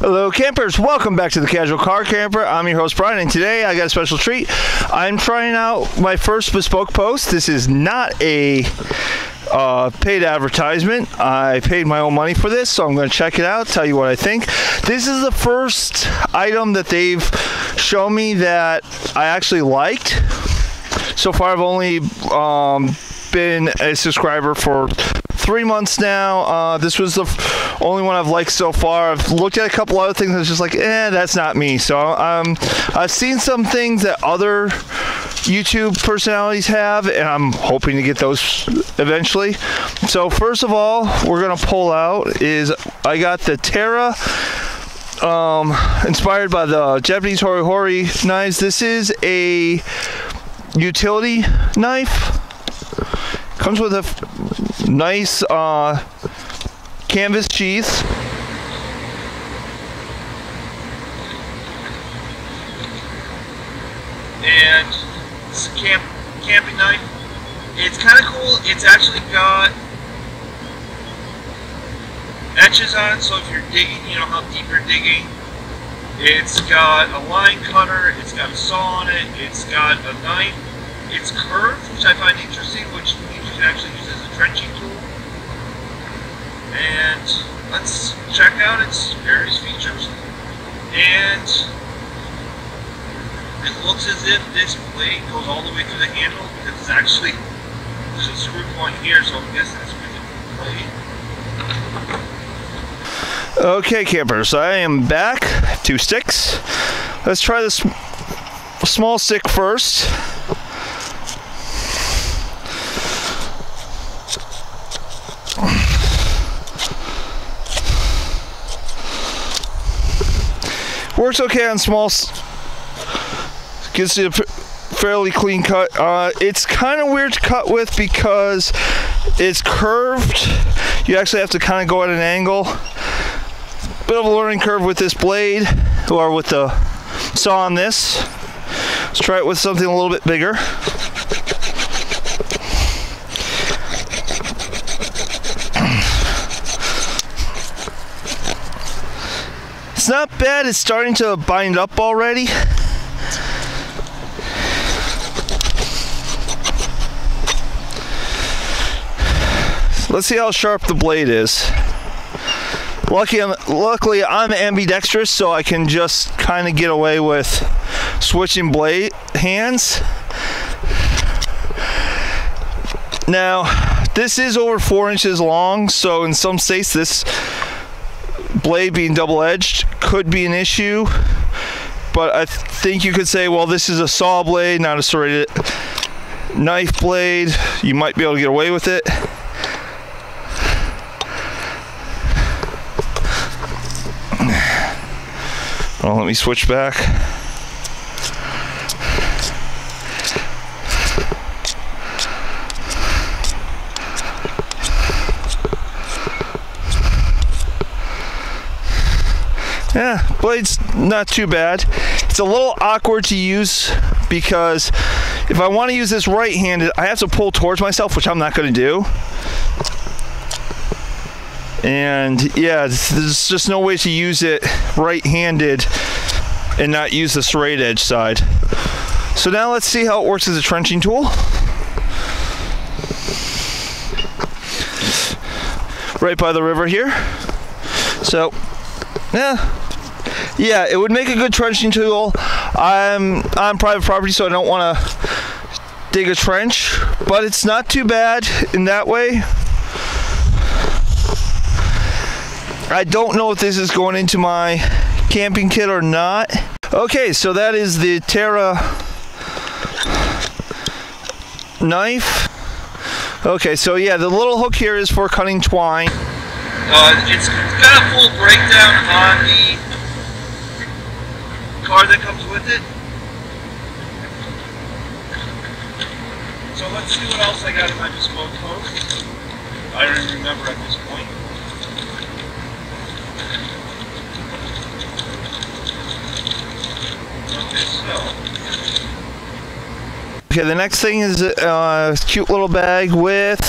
Hello campers, welcome back to the Casual Car Camper. I'm your host Brian, and today I got a special treat. I'm trying out my first bespoke post. This is not a paid advertisement. I paid my own money for this, so I'm going to check it out, tell you what I think. This is the first item that they've shown me that I actually liked. So far I've only been a subscriber for 3 months now. This was the only one I've liked so far. I've looked at a couple other things and it's just like, that's not me. So I've seen some things that other YouTube personalities have, and I'm hoping to get those eventually. So first of all, we're gonna pull out is I got the Terra, inspired by the Japanese hori hori knives. This is a utility knife. Comes with a nice canvas sheath. And it's a camping knife. It's kind of cool. It's actually got etches on it, so if you're digging, you know how deep you're digging. It's got a line cutter. It's got a saw on it. It's got a knife. It's curved, which I find interesting, which means you can actually use it as a trenching tool. And let's check out its various features. And it looks as if this blade goes all the way through the handle, because it's actually, there's a screw point here, so I'm guessing it's with the blade. Okay campers, I am back. 2 sticks. Let's try this small stick first. Works okay on small. Gives you a fairly clean cut. It's kind of weird to cut with because it's curved. You actually have to kind of go at an angle. Bit of a learning curve with this blade, or with the saw on this. Let's try it with something a little bit bigger. It's not bad. It's starting to bind up already. Let's see how sharp the blade is. Luckily, I'm ambidextrous, so I can just kind of get away with switching blade hands. Now, this is over 4 inches long, so in some states, this blade being double-edged could be an issue. But I think you could say, well, this is a saw blade, not a serrated knife blade. You might be able to get away with it. Well, let me switch back. Yeah, blade's not too bad. It's a little awkward to use because if I want to use this right-handed, I have to pull towards myself, which I'm not going to do. And yeah, there's just no way to use it right-handed and not use the serrated edge side. So now let's see how it works as a trenching tool. Right by the river here. So yeah, it would make a good trenching tool. I'm on private property, so I don't want to dig a trench, but it's not too bad in that way. I don't know if this is going into my camping kit or not. Okay, so that is the Terra knife. Okay, so yeah, the little hook here is for cutting twine. It's got a full breakdown on the card that comes with it. So let's see what else I got in my bespoke post. I don't even remember at this point. Okay, the next thing is a cute little bag with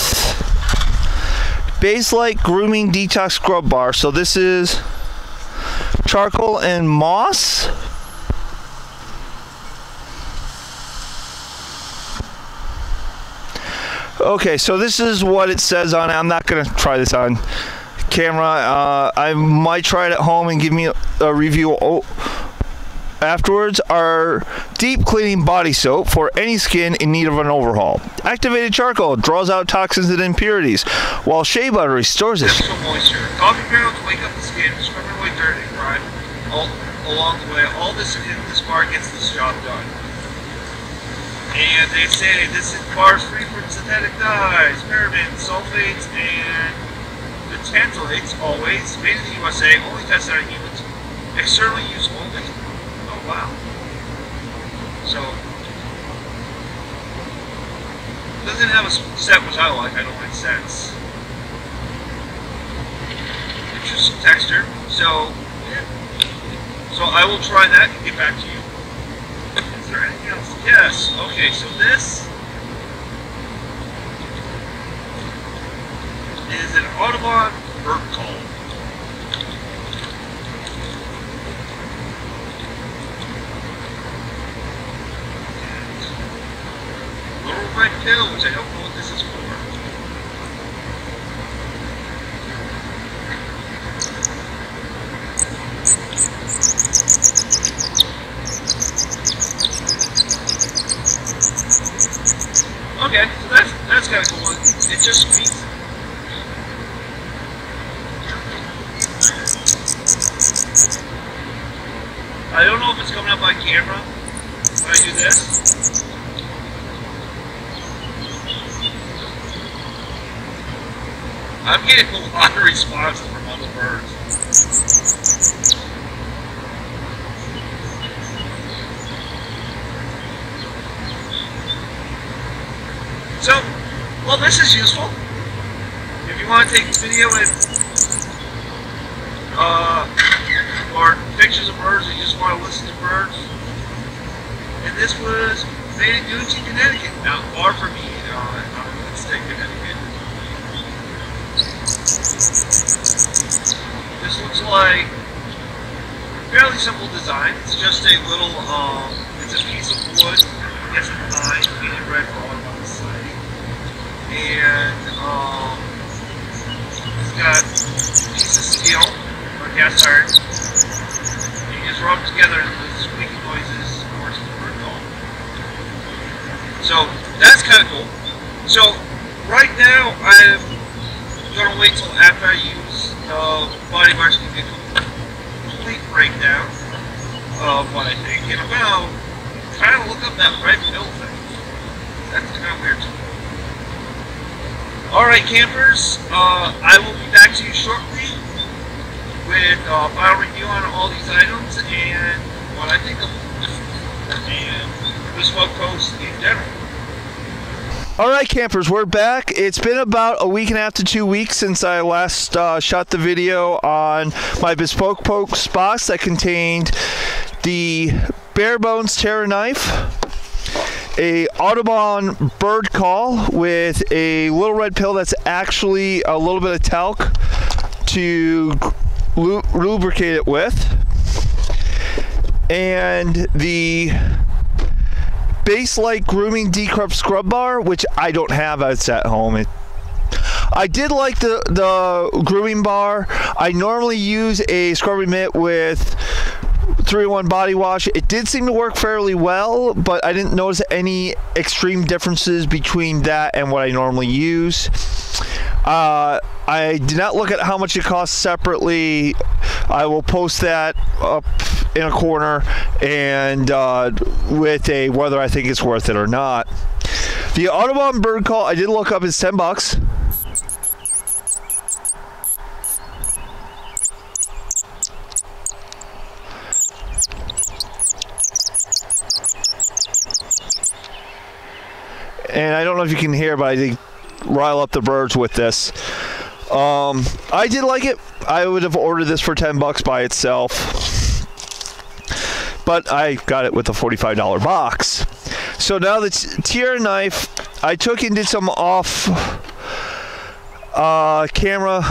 Base Light Grooming Detox Scrub Bar. So this is charcoal and moss. Okay, so this is what it says on it. I'm not going to try this on camera. I might try it at home and give me a review afterwards. Our deep cleaning body soap for any skin in need of an overhaul. Activated charcoal draws out toxins and impurities, while shea butter restores it. Additional moisture. Coffee grounds wake up the skin, scrub away dirt and grime all along the way. All this in this bar gets this job done. And they say this bar is free from synthetic dyes, parabens, sulfates, and the tanzolates, always made in the USA, only tested on humans, external use only. Oh wow. So it doesn't have a scent, which I like. I don't like scents. Interesting texture. So yeah. So I will try that and get back to you. Is there anything else? Yes. Okay, so this is an Audubon bird call. Little red pill, which I don't know what this is for. Okay, so that's kind of cool. It just means I don't know if it's coming up on camera when I do this. I'm getting a lot of responses from other birds. So, well, this is useful. If you want to take video and or pictures of birds, and you just want to listen to birds. And this was made in Newton, Connecticut, not far from me, in state Connecticut. This looks like a fairly simple design. It's just a little, it's a piece of wood. I guess it's pine, painted red for all on the side. And it's got a piece of steel, or cast iron. You just rub them together and the squeaky noises, of course, the bird call. So that's kind of cool. So right now I'm going to wait till after I use body marks to get a complete breakdown of what I think. And I'm going to try to look up that red pill thing. That's kind of weird to me. Alright campers, I will be back to you shortly with a final review on all these items and what I think of them, and bespoke posts in general. Alright campers, we're back. It's been about a week and a half to 2 weeks since I last shot the video on my bespoke post box that contained the bare bones terra knife, a Audubon bird call with a little red pill that's actually a little bit of talc to lubricate it with, and the base-like grooming decrub scrub bar, which I don't have. It's at home. I did like the grooming bar. I normally use a scrubbing mitt with 3-in-1 body wash. It did seem to work fairly well, but I didn't notice any extreme differences between that and what I normally use. I did not look at how much it costs separately. I will post that up in a corner and with a whether I think it's worth it or not. The Audubon bird call I did look up is $10. And I don't know if you can hear, but I did rile up the birds with this. I did like it. I would have ordered this for $10 by itself, but I got it with a $45 box. So now the tiara knife, I took and did some off camera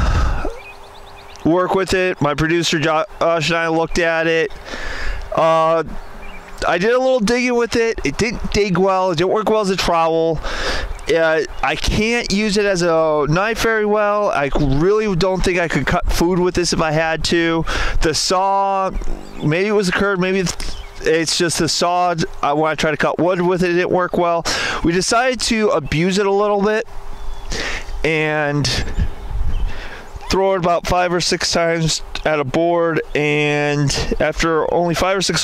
work with it. My producer Josh and I looked at it. I did a little digging with it. It didn't dig well. It didn't work well as a trowel. I can't use it as a knife very well. I really don't think I could cut food with this if I had to. The saw, maybe it was a curve, maybe it's just the saw. When I tried to cut wood with it, it didn't work well. We decided to abuse it a little bit and throw it about 5 or 6 times at a board, and after only 5 or 6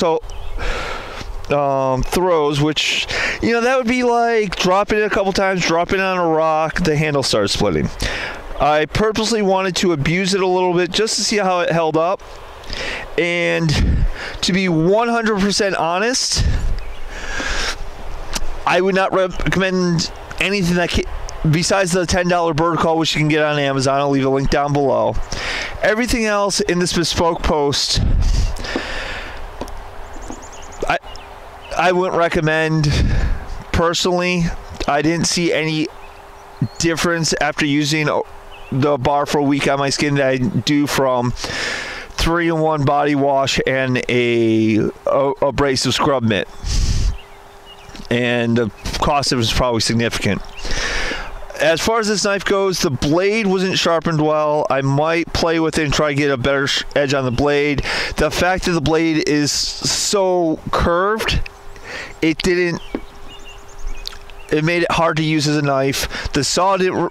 throws, which, you know, that would be like dropping it a couple times, dropping it on a rock, the handle starts splitting. I purposely wanted to abuse it a little bit just to see how it held up, and to be 100% honest, I would not recommend anything that besides the $10 bird call, which you can get on Amazon. I'll leave a link down below. Everything else in this bespoke post, I wouldn't recommend personally. I didn't see any difference after using the bar for a week on my skin that I do from 3-in-1 body wash and a abrasive scrub mitt. And the cost of it was probably significant. As far as this knife goes, the blade wasn't sharpened well. I might play with it and try to get a better edge on the blade. The fact that the blade is so curved, it made it hard to use as a knife. The saw didn't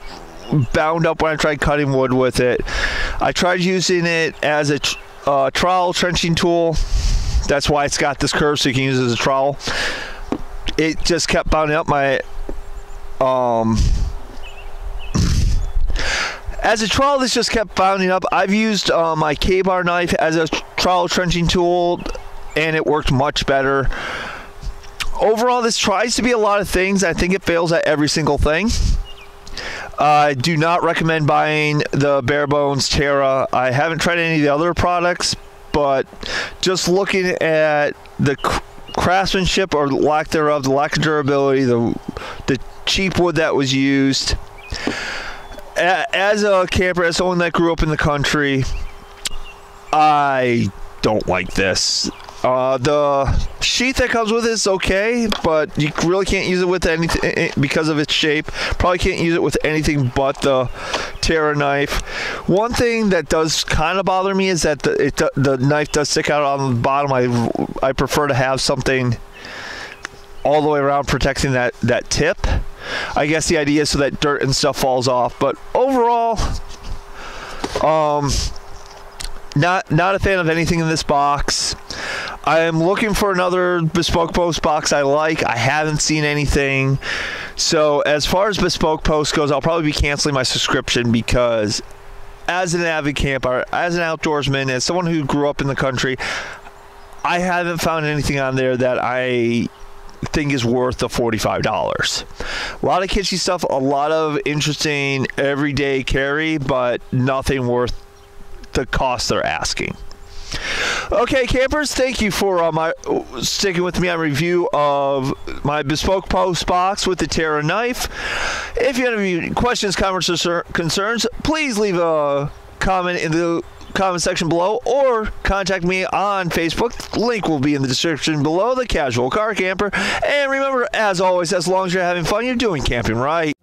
bound up when I tried cutting wood with it. I tried using it as a trowel trenching tool. That's why it's got this curve, so you can use it as a trowel. It just kept bounding up my as a trowel, this just kept bounding up. I've used my K-bar knife as a trowel trenching tool, and it worked much better. Overall, this tries to be a lot of things. I think it fails at every single thing. I do not recommend buying the Bare Bones Terra. I haven't tried any of the other products, but just looking at the craftsmanship or lack thereof, the lack of durability, the cheap wood that was used. As a camper, as someone that grew up in the country, I don't like this. The sheath that comes with it is okay, but you really can't use it with anything because of its shape. Probably can't use it with anything but the Terra knife. One thing that does kind of bother me is that the knife does stick out on the bottom. I prefer to have something all the way around protecting that tip. I guess the idea is so that dirt and stuff falls off. But overall, not a fan of anything in this box. I am looking for another Bespoke Post box I like. I haven't seen anything. So as far as Bespoke Post goes, I'll probably be canceling my subscription because as an avid camper, as an outdoorsman, as someone who grew up in the country, I haven't found anything on there that I think is worth the $45. A lot of kitschy stuff, a lot of interesting everyday carry, but nothing worth the cost they're asking. Okay, campers, thank you for sticking with me on review of my Bespoke Post box with the Terra knife. If you have any questions, comments, or concerns, please leave a comment in the comment section below or contact me on Facebook. The link will be in the description below. The Casual Car Camper. And remember, as always, as long as you're having fun, you're doing camping right.